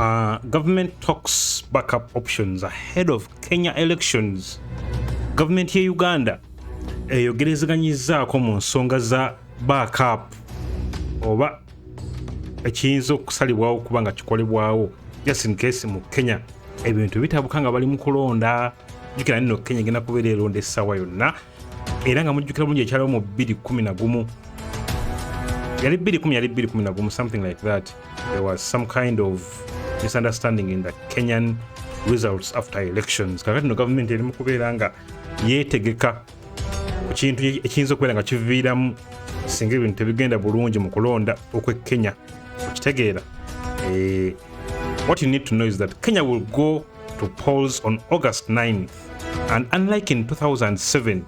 Government talks backup options ahead of Kenya elections. Government ya Uganda eyogerezeganyizzaako mu nsonga za backup oba ekiyinza okusalibwawo kuba nga kikolebwawo just in case mu Kenya ebintu bitabuka nga bali mu kulonda. Jjukira nno Kenya egenda kubeera eronda essaawa yonna era nga mujjukira bulungi ekyaliwo mu 2011 yali 2011 something like that. There was some kind of misunderstanding in the Kenyan results after elections. Kakati no government eri mu kubeera nga yeetegeka ku kintu ekiyinza okubeera nga kiviiramu singa ebintu tebigenda bulungi mu kulonda okw'e Kenya. Okitegeera. What you need to know is that Kenya will go to polls on August 9th, and unlike in 2007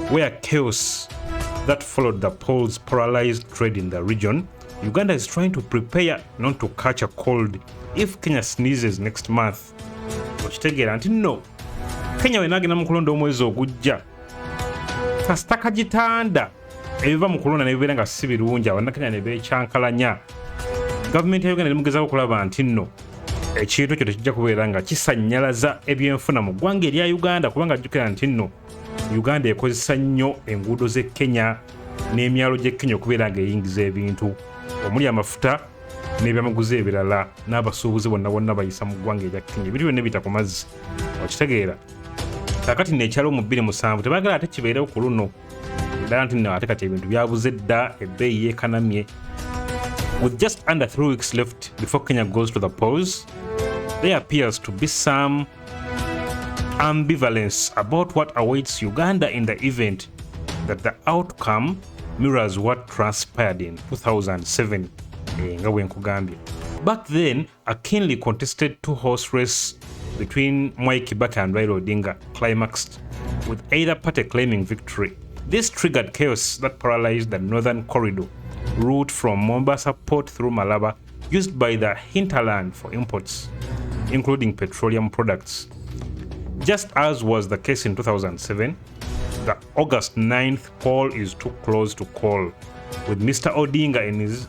where chaos that followed the polls paralyzed trade in the region, Uganda is trying to prepare not to catch a cold if Kenya sneezes next month. Okitegeera nti no Kenya wenagenda mu kulonda omwezi ogujja kasita kagitanda ebiva mu kulonda ne bibeera nga si birungi abannakenya ne beekyankalanya. Gavumenti ya Uganda eri mugezaako okulaba nti nno ekintu ekyo tekijja kubeera nga kisannyalaza ebyenfuna mu ggwanga erya Uganda, kubanga jjukira nti nno Uganda ekozesa nnyo enguudo z'e Kenya n'emyalo gy'e Kenya okubeera nga eyingiza ebintu omuli amafuta n'ebyamaguzi ebirala n'abasuubuzi bonna bayisa mu ggwanga erya Kenya. Ebintu byonna biyita ku mazzi. Okitegeera. Kakati n'ekyalo mu 2007 tebaagala ate kibeerewo ku luno. Ddala nti nno ate kati ebintu byabuze dda, ebbeeyi yeekanamye. With just under 3 weeks left before Kenya goes to the polls, there appears to be some ambivalence about what awaits Uganda in the event that the outcome mirrors what transpired in 2007. Back then, a keenly contested two-horse race between Mwai Kibaki and Raila Odinga climaxed, with either party claiming victory. This triggered chaos that paralyzed the northern corridor route from Mombasa port through Malaba, used by the hinterland for imports, including petroleum products. Just as was the case in 2007, the August 9th poll is too close to call, with Mr. Odinga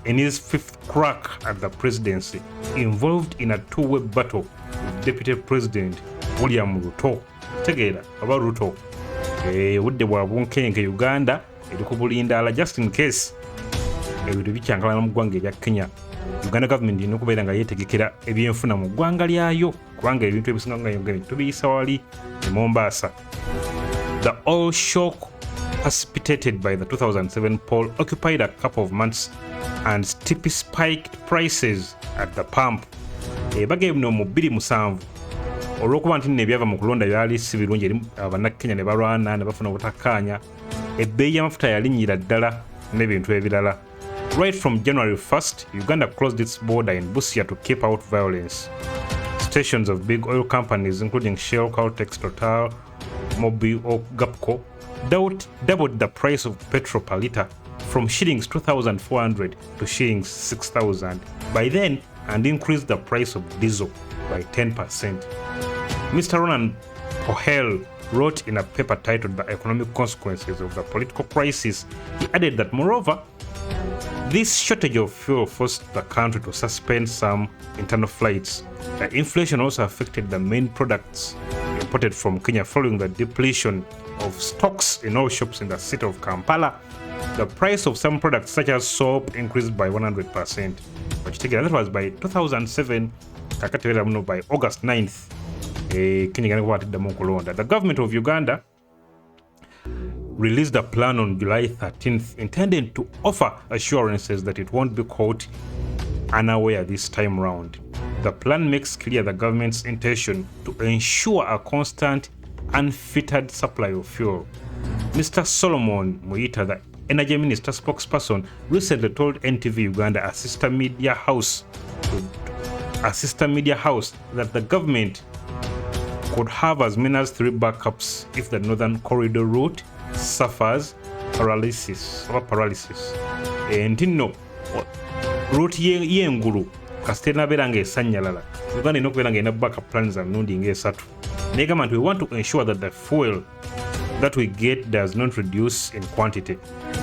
in his fifth crack at the presidency, involved in a two-way battle with Deputy President William Ruto. Tegeera aba Ruto. Budde bwa bunkenke Uganda eri ku bulindaala just in case ebintu bikyankalana mu ggwanga erya Kenya. Uganda government erina okubeera nga yeetegekera ebyenfuna mu ggwanga lyayo kubanga ebintu ebisinga nga tubiyisa wali e Mombasa. The oil shock precipitated by the 2007 poll occupied a couple of months and steeply spiked prices at the pump. Baga ebino mu 2007 olw'okuba nti nno ebyava mu kulonda byali si birungi eri abannakenya ne balwana ne bafuna obutakkaanya, ebbeeyi y'amafuta yalinnyira ddala n'ebintu ebirala. Right from January 1st, Uganda closed its border in Busia to keep out violence. Stations of big oil companies including Shell, Caltex, Total, Bobi or Govt doubled the price of petrol per litre from shillings 2,400 to shillings 6,000 by then, and increased the price of diesel by 10%. Mr. Ronan Pohel wrote in a paper titled The Economic Consequences of the Political Crisis. He added that, moreover, this shortage of fuel forced the country to suspend some internal flights. The inflation also affected the main products imported from Kenya following the depletion of stocks in all shops in the city of Kampala. The price of some products such as soap increased by 100%. But that was by 2007, by August 9th. The government of Uganda released a plan on July 13th intended to offer assurances that it won't be caught unaware this time round. The plan makes clear the government's intention to ensure a constant, unfettered supply of fuel. Mr. Solomon Muita, the Energy Minister spokesperson, recently told NTV Uganda, a sister media house, that the government could have as many as 3 backups if the northern corridor route suffers paralysis. Nti nno route y'engulu kasita enabeera ng'esanyalala, Uganda erina okubeera ng'erina backup plans za mirundi ng'esatu. Negamba nti we want to ensure that the fuel that we get does not reduce in quantity,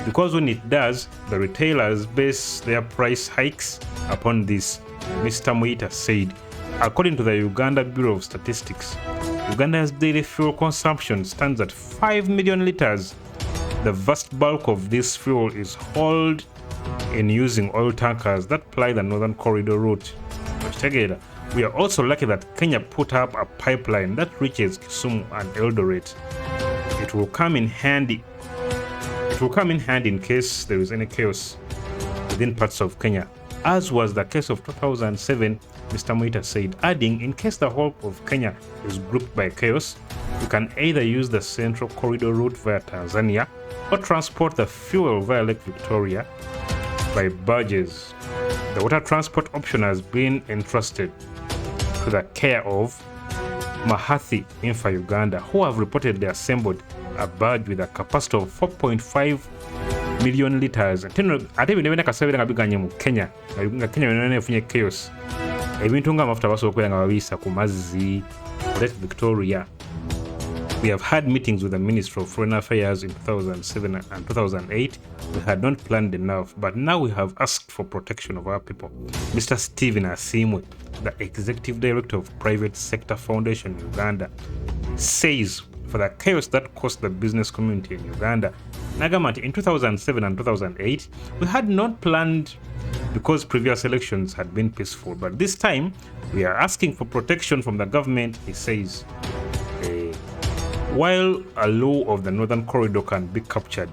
because when it does, the retailers base their price hikes upon this, Mr. Muita said. According to the Uganda Bureau of Statistics, Uganda's daily fuel consumption stands at 5 million liters. The vast bulk of this fuel is hauled in using oil tankers that ply the Northern Corridor route. We are also lucky that Kenya put up a pipeline that reaches Kisumu and Eldoret. It will come in handy in case there is any chaos within parts of Kenya, as was the case of 2007, Mr. Muita said, adding, in case the whole of Kenya is grouped by chaos, you can either use the Central Corridor route via Tanzania or transport the fuel via Lake Victoria by barges. The water transport option has been entrusted to the care of Mahathi Infa Uganda, who have reportedly assembled a barge with a capacity of 4.5 million liters. Ate bino byonna kasabira nga biganye mu Kenya, nga Kenya yonna efunye chaos. Ebintu nga amafuta basobola okubeera nga babiisa ku mazzi, Lake Victoria. We have had meetings with the Minister of Foreign Affairs in 2007 and 2008. We had not planned enough, but now we have asked for protection of our people. Mr. Stephen Asimwe, the Executive Director of Private Sector Foundation Uganda, says for the chaos that caused the business community in Uganda, Nagamati, in 2007 and 2008, we had not planned because previous elections had been peaceful, but this time we are asking for protection from the government, he says. While a low of the Northern Corridor can be captured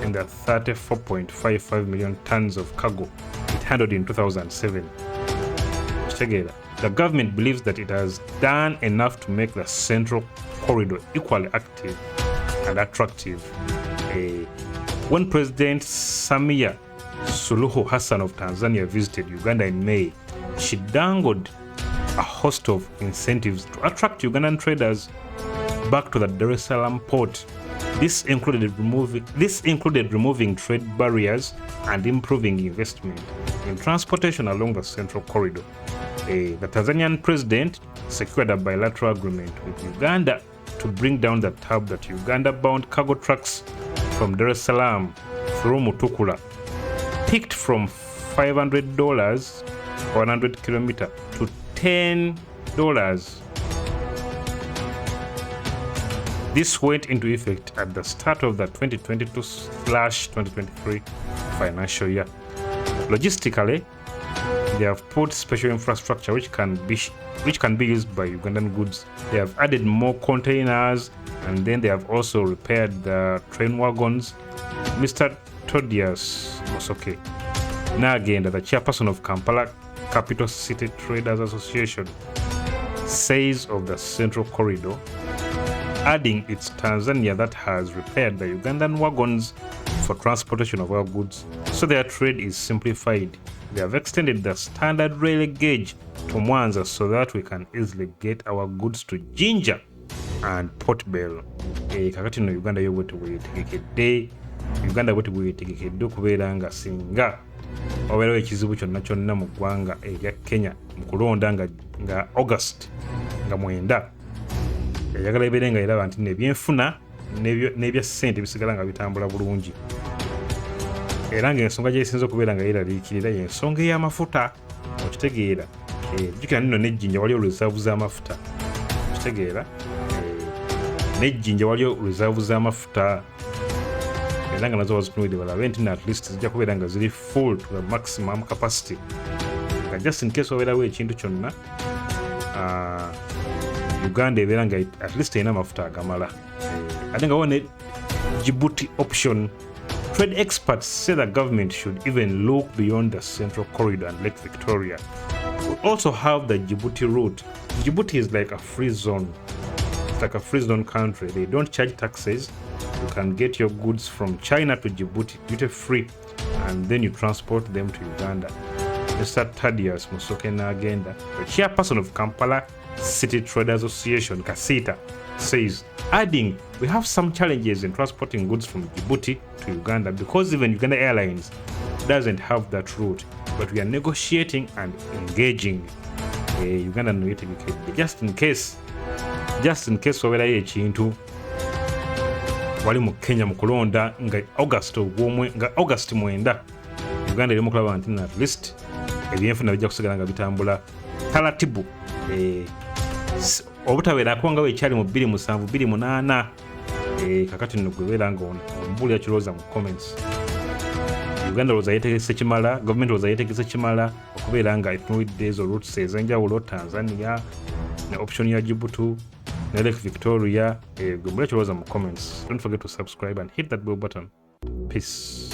in the 34.55 million tons of cargo it handled in 2007, the government believes that it has done enough to make the Central Corridor equally active and attractive. When President Samia Suluhu Hassan of Tanzania visited Uganda in May, she dangled a host of incentives to attract Ugandan traders back to the Dar-es-Salam port. This included removing trade barriers and improving investment in transportation along the Central Corridor. The Tanzanian president secured a bilateral agreement with Uganda to bring down the tab that Uganda-bound cargo trucks from Dar-es-Salam through Mutukula picked from $500 per 100 kilometer to $10. This went into effect at the start of the 2022/2023 financial year. Logistically, they have put special infrastructure which can be used by Ugandan goods. They have added more containers, and then they have also repaired the train wagons. Mr. Todias Mosoke Nagenda, the chairperson of Kampala Capital City Traders Association, says of the Central Corridor, adding it's Tanzania that has repaired the Ugandan wagons for transportation of our goods, so their trade is simplified. They have extended the standard rail gauge to Mwanza so that we can easily get our goods to Jinja and Port Bell. Kakati no Uganda yo bwete bwetegekedde, Uganda bwete bwetegekedde okubeera nga singa obeerawo ekizibu kyonna kyonna mu ggwanga erya Kenya mu kulonda nga August nga 9. Yagala ebeere nga eraba nti nebyenfuna n'ebya ssente bisigala nga bitambula bulungi. Era ng'ensonga gy'esinza okubeera nga yeeraliikirira y'ensonga ey'amafuta. Okitegeera, jjukira nno n'ejjinja waliyo reserve z'amafuta. Okitegeera, n'ejjinja waliyo reserve z'amafuta. Era nga nazo wazitunuulidde balabe nti at least zijja kubeera nga ziri full to the maximum capacity. Nga just in case wabeerawo ekintu kyonna, Uganda ebeera nga at least erina amafuta agamala. Ate nga wone Djibouti option. Trade experts say the government should even look beyond the Central Corridor and Lake Victoria. We also have the Djibouti route. Djibouti is like a free zone. It's like a free zone country. They don't charge taxes. You can get your goods from China to Djibouti duty free, and then you transport them to Uganda. Mr. Thaddeus Musoke Nagenda, the chairperson of Kampala City Traders Association, Kasita, says, adding, we have some challenges in transporting goods from Djibouti to Uganda because even Uganda Airlines doesn't have that route, but we are negotiating and engaging. Uganda no yetegekedde just in case wabeerayo ekintu wali mu Kenya mu kulonda nga August 9, Uganda erimu kulaba nti at least ebyenfuna bijja kusigala nga bitambula Talatibu obutabeerako nga weekyali mu 27 28 kakati nno gwebeera nga ombuulira kirowooza mu comments. Uganda lowooza yeetegese kimala, gavumenti lowooza yeetegese kimala okubeera nga etunuulidde ezo routes ez'enjawulo, Tanzania ne option ya Djibouti ne Lake Victoria. Gwe mbulira kirowooza mu comments. Don't forget to subscribe and hit that bell button. Peace.